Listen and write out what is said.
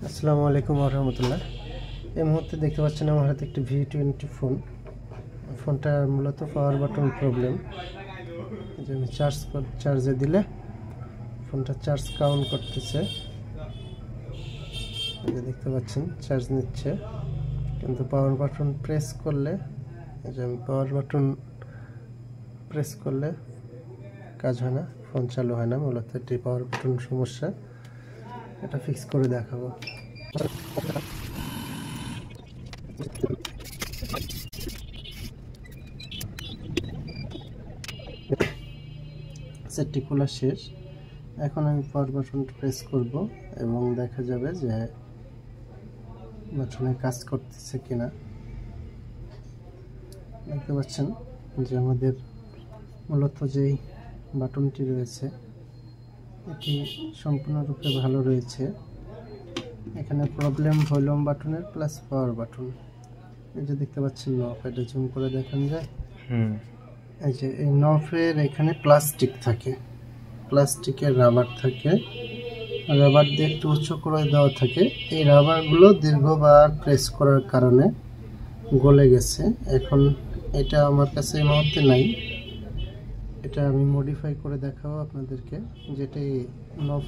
আসসালামু আলাইকুম ওয়া রাহমাতুল্লাহ। এই মুহূর্তে দেখতে পাচ্ছেন আমার হাতে একটি V20 ফোন। ফোনটা মূলত পাওয়ার বাটন প্রবলেম। যে আমি চার্জে দিলে ফোনটা চার্জ কাউন্ট করতেছে, এই যে দেখতে পাচ্ছেন চার্জ নিচ্ছে, কিন্তু পাওয়ার বাটন প্রেস করলে, এই যে আমি পাওয়ার বাটন প্রেস করলে কাজ হয় না, ফোন চালু হয় না। মূলত এটি পাওয়ার বাটন সমস্যা, এটা ফিক্স করে দেখাবো। সেটটি খোলা শেষ। এখন আমি পাওয়ার বাটনটা প্রেস করব এবং দেখা যাবে যে বাটনে কাজ করতেছে কিনা। দেখতে পাচ্ছেন যে আমাদের মূলত যেই বাটনটি রয়েছে এটি সম্পূর্ণরূপে ভালো রয়েছে। এখানে প্রবলেম ভলিউম বাটনের প্লাস পাওয়ার বাটন। এই যে দেখতে পাচ্ছেন নব, এটা জুম করে দেখান যায়। এই যে এই নবের এখানে প্লাস্টিক থাকে, প্লাস্টিকের রাবার থাকে, রাবার দিয়ে একটু উঁচু করে দেওয়া থাকে। এই রাবারগুলো দীর্ঘবার প্রেস করার কারণে গলে গেছে। এখন এটা আমার কাছে এই মুহূর্তে নাই, এটা আমি মডিফাই করে দেখাবো আপনাদেরকে। যেটা নব